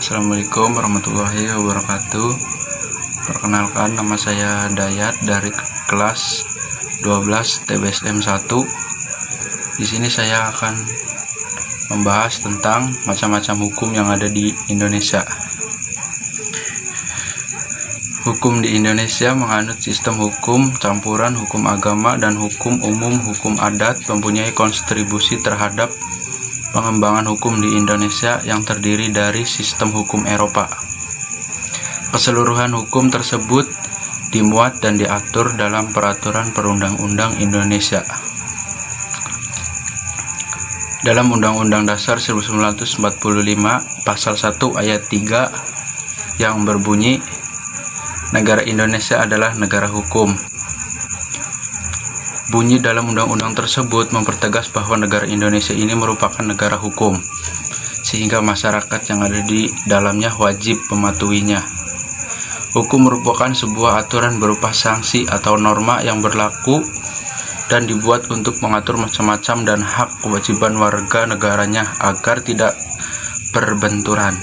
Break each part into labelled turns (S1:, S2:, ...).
S1: Assalamualaikum warahmatullahi wabarakatuh. Perkenalkan, nama saya Dayat dari kelas 12 TBSM 1. Di sini saya akan membahas tentang macam-macam hukum yang ada di Indonesia. Hukum di Indonesia menganut sistem hukum campuran hukum agama dan hukum umum, hukum adat, mempunyai kontribusi terhadap pengembangan hukum di Indonesia yang terdiri dari sistem hukum Eropa. Keseluruhan hukum tersebut dimuat dan diatur dalam Peraturan Perundang-undang Indonesia. Dalam Undang-Undang Dasar 1945 Pasal 1 Ayat 3 yang berbunyi, negara Indonesia adalah negara hukum. Bunyi dalam undang-undang tersebut mempertegas bahwa negara Indonesia ini merupakan negara hukum, sehingga masyarakat yang ada di dalamnya wajib mematuhinya. Hukum merupakan sebuah aturan berupa sanksi atau norma yang berlaku dan dibuat untuk mengatur macam-macam dan hak kewajiban warga negaranya agar tidak berbenturan.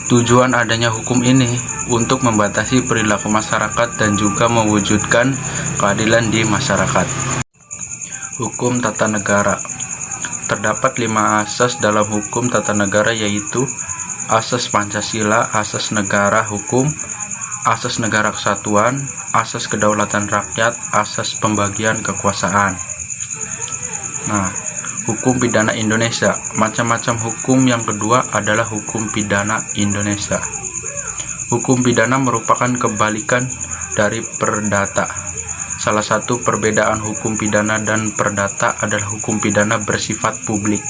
S1: Tujuan adanya hukum ini untuk membatasi perilaku masyarakat dan juga mewujudkan keadilan di masyarakat. Hukum tata negara. Terdapat 5 asas dalam hukum tata negara, yaitu asas Pancasila, asas negara hukum, asas negara kesatuan, asas kedaulatan rakyat, asas pembagian kekuasaan. Hukum pidana Indonesia. Macam-macam hukum yang kedua adalah hukum pidana Indonesia. Hukum pidana merupakan kebalikan dari perdata. Salah satu perbedaan hukum pidana dan perdata adalah hukum pidana bersifat publik.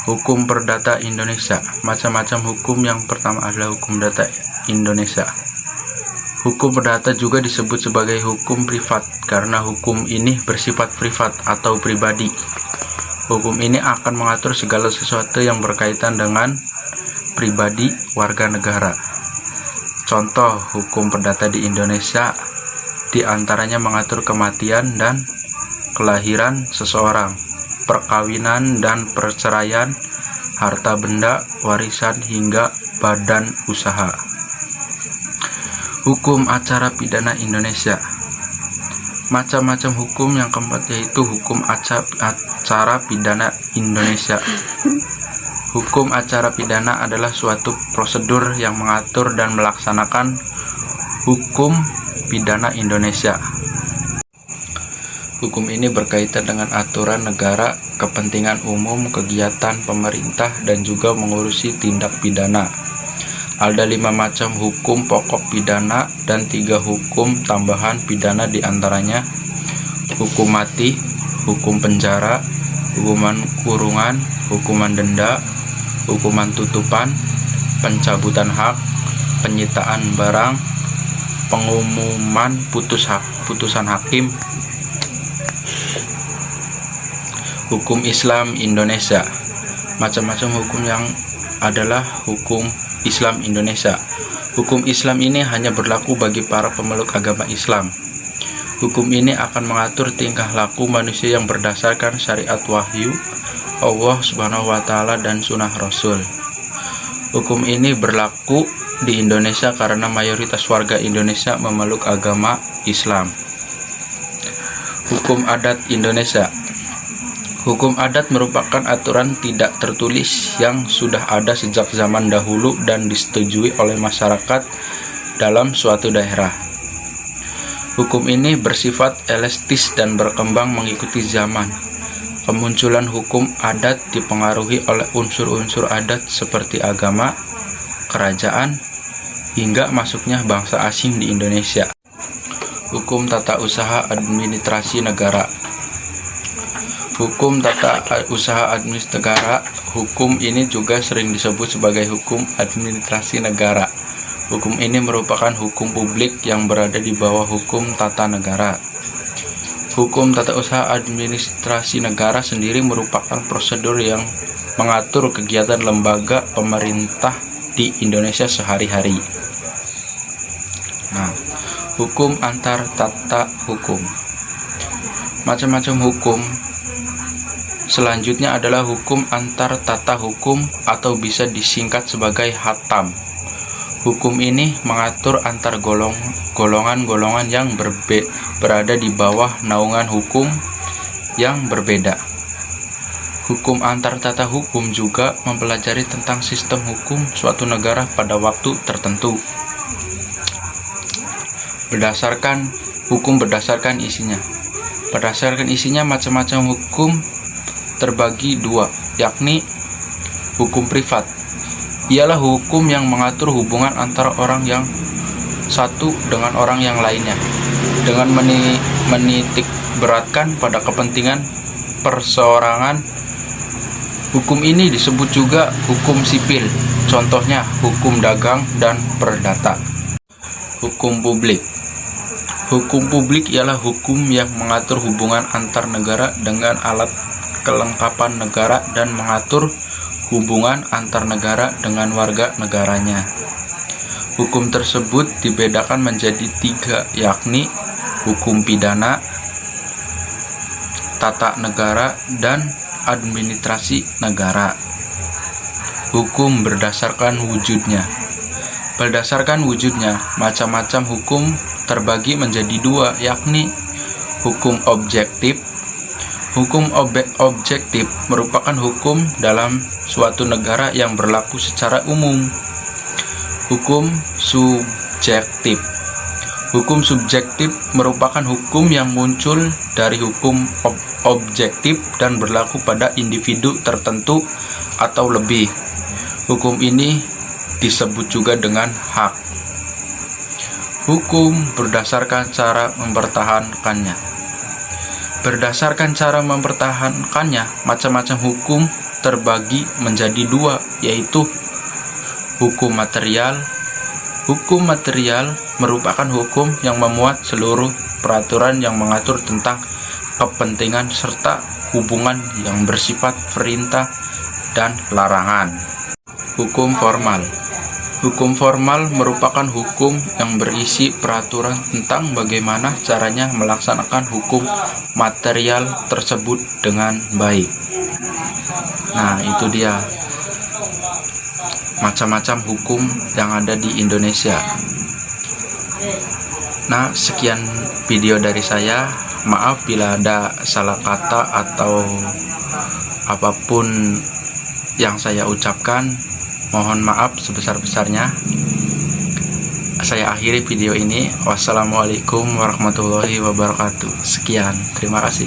S1: Hukum perdata Indonesia. Macam-macam hukum yang pertama adalah hukum perdata Indonesia. Hukum perdata juga disebut sebagai hukum privat karena hukum ini bersifat privat atau pribadi. Hukum ini akan mengatur segala sesuatu yang berkaitan dengan pribadi warga negara. Contoh hukum perdata di Indonesia diantaranya mengatur kematian dan kelahiran seseorang, perkawinan dan perceraian, harta benda, warisan, hingga badan usaha. Hukum acara pidana Indonesia. Macam-macam hukum yang keempat yaitu hukum acara pidana Indonesia. Hukum acara pidana adalah suatu prosedur yang mengatur dan melaksanakan hukum pidana Indonesia. Hukum ini berkaitan dengan aturan negara, kepentingan umum, kegiatan pemerintah, dan juga mengurusi tindak pidana. Ada 5 macam hukum pokok pidana dan 3 hukum tambahan pidana, diantaranya hukum mati, hukum penjara, hukuman kurungan, hukuman denda, hukuman tutupan, pencabutan hak, penyitaan barang, pengumuman putusan hakim. Hukum Islam Indonesia. Macam-macam hukum yang adalah hukum Islam Indonesia. Hukum Islam ini hanya berlaku bagi para pemeluk agama Islam. Hukum ini akan mengatur tingkah laku manusia yang berdasarkan syariat wahyu Allah Subhanahu wa Ta'ala dan sunnah Rasul. Hukum ini berlaku di Indonesia karena mayoritas warga Indonesia memeluk agama Islam. Hukum adat Indonesia. Hukum adat merupakan aturan tidak tertulis yang sudah ada sejak zaman dahulu dan disetujui oleh masyarakat dalam suatu daerah. Hukum ini bersifat elastis dan berkembang mengikuti zaman. Kemunculan hukum adat dipengaruhi oleh unsur-unsur adat seperti agama, kerajaan, hingga masuknya bangsa asing di Indonesia. Hukum tata usaha administrasi negara. Hukum tata usaha administrasi negara. Hukum ini juga sering disebut sebagai hukum administrasi negara. Hukum ini merupakan hukum publik yang berada di bawah hukum tata negara. Hukum tata usaha administrasi negara sendiri merupakan prosedur yang mengatur kegiatan lembaga pemerintah di Indonesia sehari-hari. Hukum antar tata hukum. Macam-macam hukum Selanjutnya adalah hukum antar tata hukum atau bisa disingkat sebagai hatam. Hukum ini mengatur antar golongan-golongan yang berada di bawah naungan hukum yang berbeda. Hukum antar tata hukum juga mempelajari tentang sistem hukum suatu negara pada waktu tertentu. Berdasarkan isinya. Berdasarkan isinya, macam-macam hukum terbagi dua, yakni hukum privat. Ialah hukum yang mengatur hubungan antara orang yang satu dengan orang yang lainnya dengan menitik beratkan pada kepentingan perseorangan. Hukum ini disebut juga hukum sipil, contohnya hukum dagang dan perdata. Hukum publik. Hukum publik ialah hukum yang mengatur hubungan antar negara dengan alat kelengkapan negara dan mengatur hubungan antar negara dengan warga negaranya. Hukum tersebut dibedakan menjadi tiga, yakni hukum pidana, tata negara, dan administrasi negara. Hukum berdasarkan wujudnya. Berdasarkan wujudnya, macam-macam hukum terbagi menjadi dua, yakni hukum objektif. Hukum objektif merupakan hukum dalam suatu negara yang berlaku secara umum. Hukum subjektif. Hukum subjektif merupakan hukum yang muncul dari hukum objektif dan berlaku pada individu tertentu atau lebih. Hukum ini disebut juga dengan hak. Hukum berdasarkan cara mempertahankannya. Berdasarkan cara mempertahankannya, macam-macam hukum terbagi menjadi dua, yaitu hukum material. Hukum material merupakan hukum yang memuat seluruh peraturan yang mengatur tentang kepentingan serta hubungan yang bersifat perintah dan larangan. Hukum formal. Hukum formal merupakan hukum yang berisi peraturan tentang bagaimana caranya melaksanakan hukum material tersebut dengan baik. Nah, itu dia macam-macam hukum yang ada di Indonesia. Nah, sekian video dari saya. Maaf bila ada salah kata atau apapun yang saya ucapkan. Mohon maaf sebesar-besarnya. Saya akhiri video ini. Wassalamualaikum warahmatullahi wabarakatuh. Sekian, terima kasih.